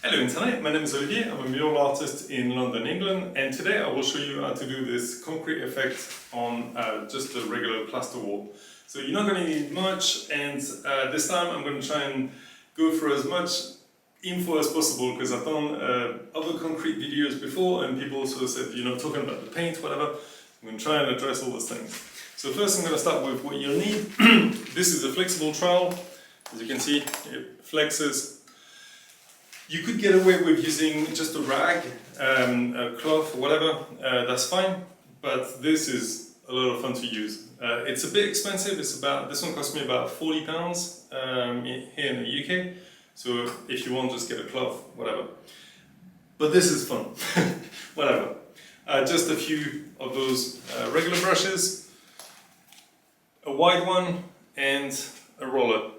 Hello Internet, my name is Olivierr, I'm a mural artist in London, England, and today I will show you how to do this concrete effect on just a regular plaster wall. So you're not going to need much, and this time I'm going to try and go for as much info as possible, because I've done other concrete videos before and people also said, talking about the paint, whatever. I'm going to try and address all those things. So first I'm going to start with what you'll need. This is a flexible trowel. As you can see, it flexes. You could get away with using just a rag, a cloth, or whatever, that's fine, but this is a lot of fun to use. It's a bit expensive, this one cost me about £40 here in the UK, so if you want, just get a cloth, whatever. But this is fun, whatever. Just a few of those regular brushes, a wide one, and a roller.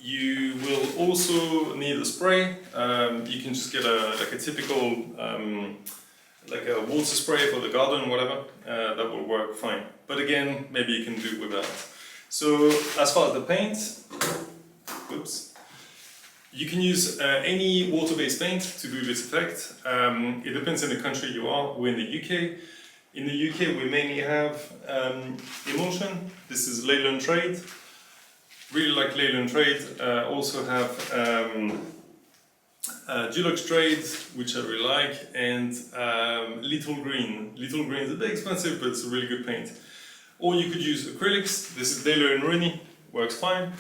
You will also need a spray. You can just get a typical like a water spray for the garden, whatever. That will work fine. But again, maybe you can do without. So as far as the paint, oops, you can use any water-based paint to do this effect. It depends on the country you are. We're in the UK. In the UK, we mainly have emulsion. This is Leyland Trade. Really like Leyland Trade. Also have Dulux Trade, which I really like, and Little Green. Little Green is a bit expensive, but it's a really good paint. Or you could use acrylics. This is Daler and Rooney, works fine,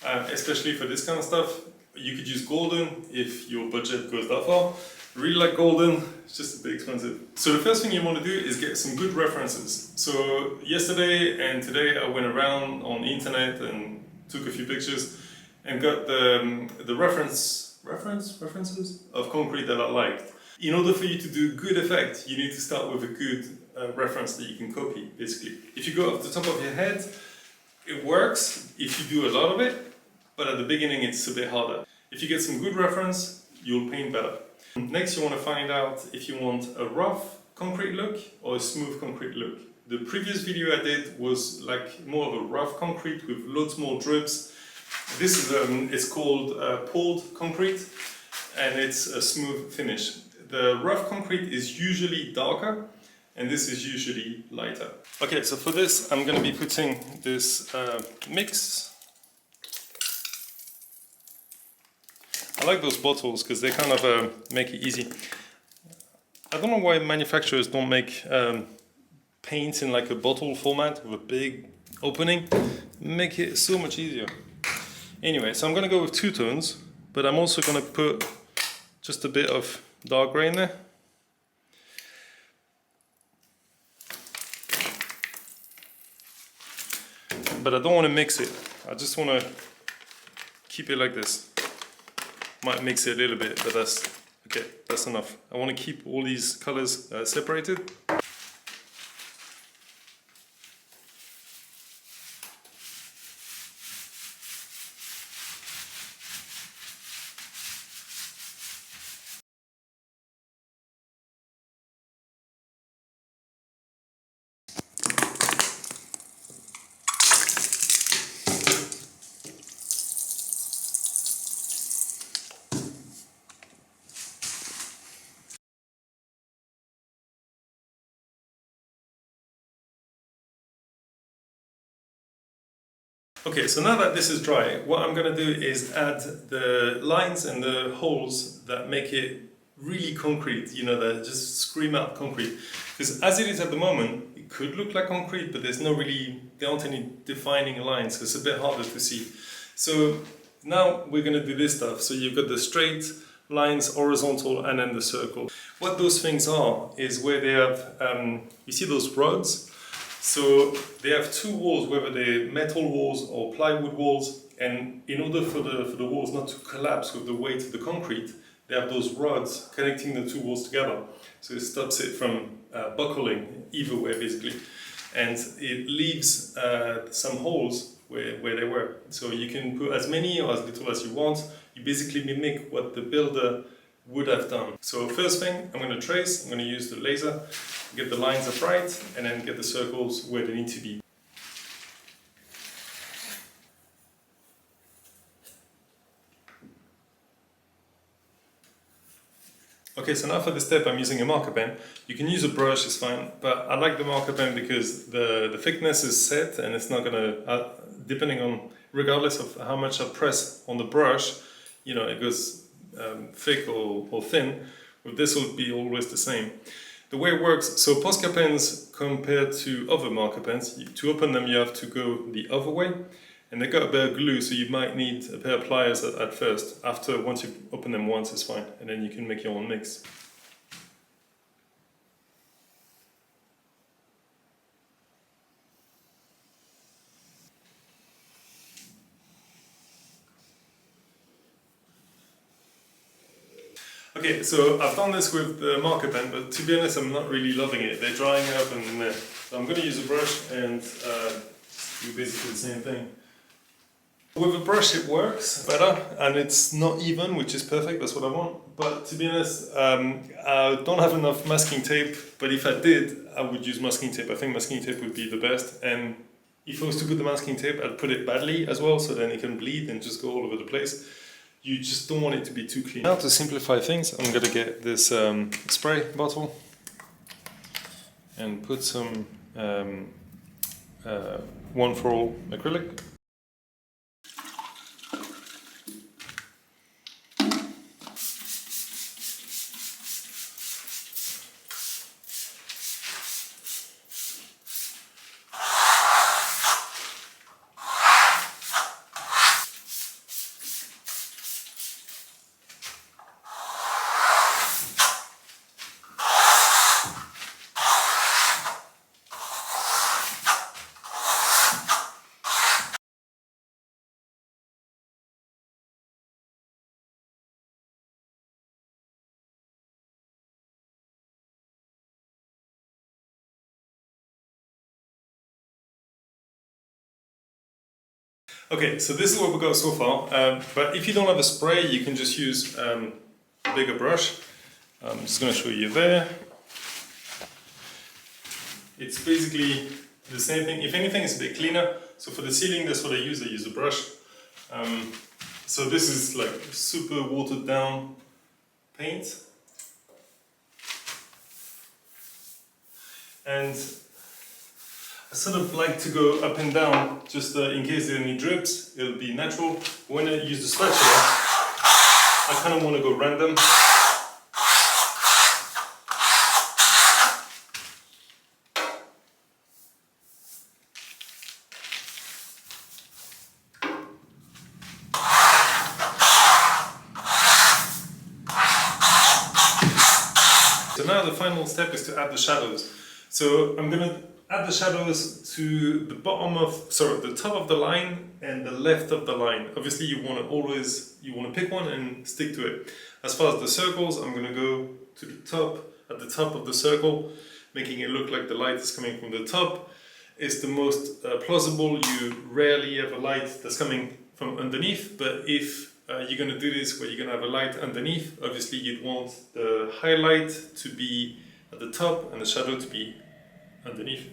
especially for this kind of stuff. You could use golden if your budget goes that far. Really like golden, it's just a bit expensive. So the first thing you want to do is get some good references. So yesterday and today I went around on the internet and took a few pictures and got the references of concrete that I liked. In order for you to do good effect, you need to start with a good reference that you can copy, basically. If you go off the top of your head, it works if you do a lot of it, but at the beginning it's a bit harder. If you get some good reference, you'll paint better. Next, you want to find out if you want a rough concrete look or a smooth concrete look. The previous video I did was like more of a rough concrete with lots more drips. This is it's called poured concrete, and it's a smooth finish. The rough concrete is usually darker, and this is usually lighter. Okay, so for this I'm going to be putting this mix. I like those bottles because they kind of make it easy. I don't know why manufacturers don't make paint in like a bottle format with a big opening. Make it so much easier. Anyway, so I'm going to go with two tones, but I'm also going to put just a bit of dark grey in there. But I don't want to mix it. I just want to keep it like this. Might mix it a little bit, but that's okay, that's enough. I want to keep all these colors separated. Okay, so now that this is dry, what I'm going to do is add the lines and the holes that make it really concrete, that just scream out concrete. Because as it is at the moment, it could look like concrete, but there aren't any defining lines, so it's a bit harder to see. So now we're going to do this stuff. So you've got the straight lines, horizontal, and then the circle. What those things are is where they have, you see those rods? So they have two walls, whether they're metal walls or plywood walls, and in order for the walls not to collapse with the weight of the concrete, they have those rods connecting the two walls together. So it stops it from buckling either way, basically. And it leaves some holes where they were. So you can put as many or as little as you want. You basically mimic what the builder would have done. So first thing, I'm going to trace. I'm going to use the laser, get the lines upright, and then get the circles where they need to be. Okay, so now for this step I'm using a marker pen. You can use a brush, it's fine, but I like the marker pen because the thickness is set and it's not gonna, depending on, regardless of how much I press on the brush, you know, it goes thick or thin. With this will be always the same. The way it works, so Posca pens compared to other marker pens, to open them you have to go the other way. And they got a bit of glue, so you might need a pair of pliers at first. Once you open them once, it's fine, and then you can make your own mix. Okay, so I've done this with the marker pen, but to be honest, I'm not really loving it. They're drying up, and so I'm going to use a brush and do basically the same thing. With a brush it works better and it's not even, which is perfect, that's what I want. But to be honest, I don't have enough masking tape, but if I did, I would use masking tape. I think masking tape would be the best. And if I was to put the masking tape, I'd put it badly as well, so then it can bleed and just go all over the place. You just don't want it to be too clean. Now to simplify things, I'm gonna get this spray bottle and put some one for all acrylic. Okay, so this is what we got so far, but if you don't have a spray, you can just use a bigger brush. I'm just going to show you there. It's basically the same thing. If anything, it's a bit cleaner. So for the ceiling, that's what I use a brush. So this is like super watered down paint. And I sort of like to go up and down, just in case there are any drips, it'll be natural. When I use the spatula, I kind of want to go random. So now the final step is to add the shadows. So I'm going to add the shadows to the the top of the line and the left of the line. Obviously you want to pick one and stick to it. As far as the circles, I'm going to go to the top, at the top of the circle, making it look like the light is coming from the top. It's the most plausible. You rarely have a light that's coming from underneath, but if you're going to do this where you're going to have a light underneath, obviously you'd want the highlight to be at the top and the shadow to be underneath.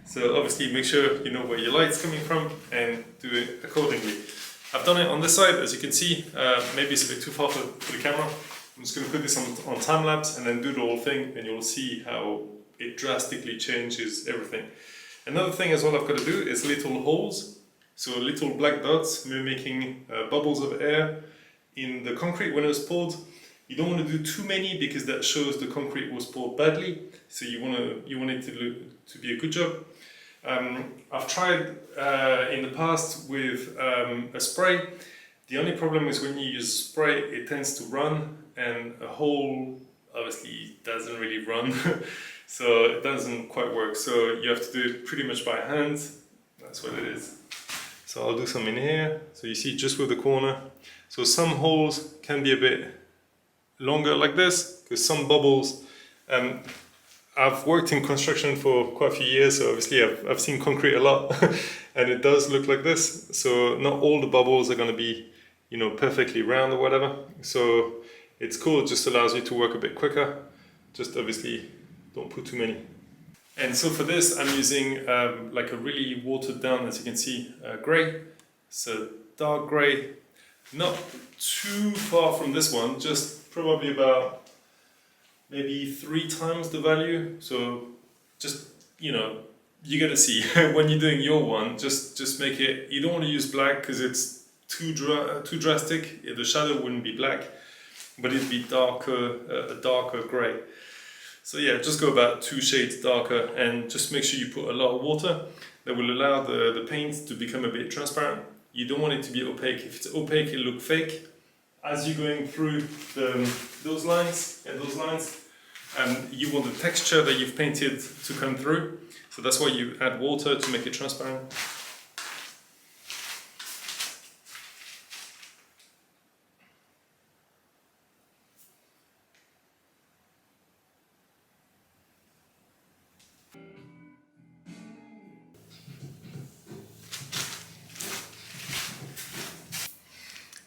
So obviously make sure you know where your light's coming from and do it accordingly. I've done it on this side, as you can see. Maybe it's a bit too far for the camera. I'm just going to put this on time lapse and then do the whole thing, and you'll see how it drastically changes everything. Another thing as well I've got to do is little holes. So little black dots mimicking bubbles of air in the concrete when it was poured. You don't want to do too many because that shows the concrete was poured badly. So you want it to be a good job. I've tried in the past with a spray. The only problem is when you use spray, it tends to run, and a hole obviously doesn't really run. So it doesn't quite work. So you have to do it pretty much by hand. That's what it is. So I'll do some in here. So you see just with the corner. So some holes can be a bit longer like this, because some bubbles, I've worked in construction for quite a few years, so obviously I've seen concrete a lot and it does look like this. So not all the bubbles are going to be, you know, perfectly round or whatever. So it's cool, it just allows you to work a bit quicker. Just obviously don't put too many. And so for this I'm using like a really watered down, as you can see, grey. So dark grey, not too far from this one, just probably about maybe 3 times the value. So just, you know, you gotta see when you're doing your one, just make it, you don't want to use black because it's too drastic. The shadow wouldn't be black, but it'd be darker, a darker grey. So yeah, just go about 2 shades darker, and just make sure you put a lot of water. That will allow the paint to become a bit transparent. You don't want it to be opaque. If it's opaque, it'll look fake. As you're going through those lines and those lines, you want the texture that you've painted to come through. So that's why you add water to make it transparent.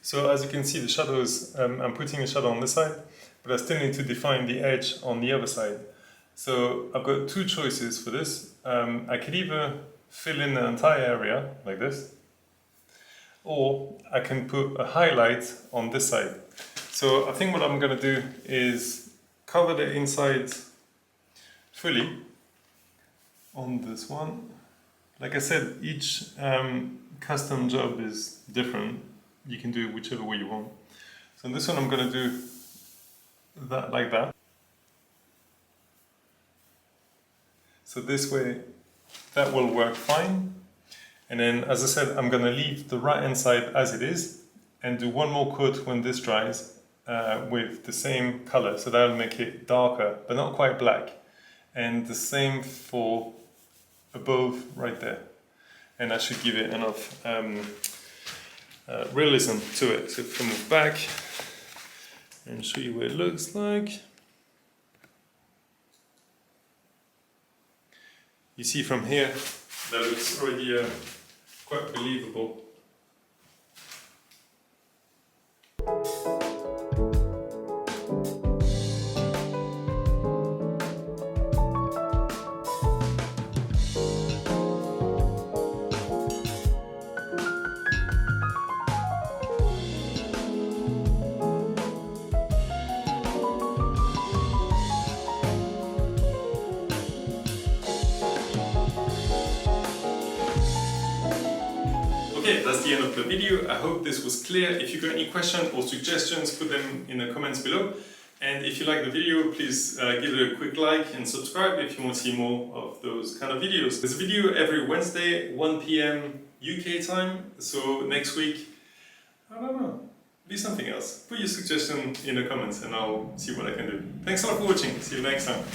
So as you can see, the shadows, I'm putting a shadow on this side, but I still need to define the edge on the other side. So I've got 2 choices for this. I could either fill in the entire area like this, or I can put a highlight on this side. So I think what I'm going to do is cover the inside fully on this one. Like I said, each custom job is different. You can do it whichever way you want. So on this one I'm going to do that like that. So this way that will work fine. And then, as I said, I'm going to leave the right hand side as it is and do one more coat when this dries with the same color. So that'll make it darker, but not quite black. And the same for above right there. And that should give it enough realism to it. So if I move back and show you what it looks like. You see from here, that looks already quite believable. Okay, that's the end of the video. I hope this was clear. If you got any questions or suggestions, put them in the comments below. And if you like the video, please give it a quick like and subscribe if you want to see more of those kind of videos. There's a video every Wednesday, 1 PM UK time. So next week, I don't know, be something else. Put your suggestion in the comments and I'll see what I can do. Thanks a lot for watching. See you next time.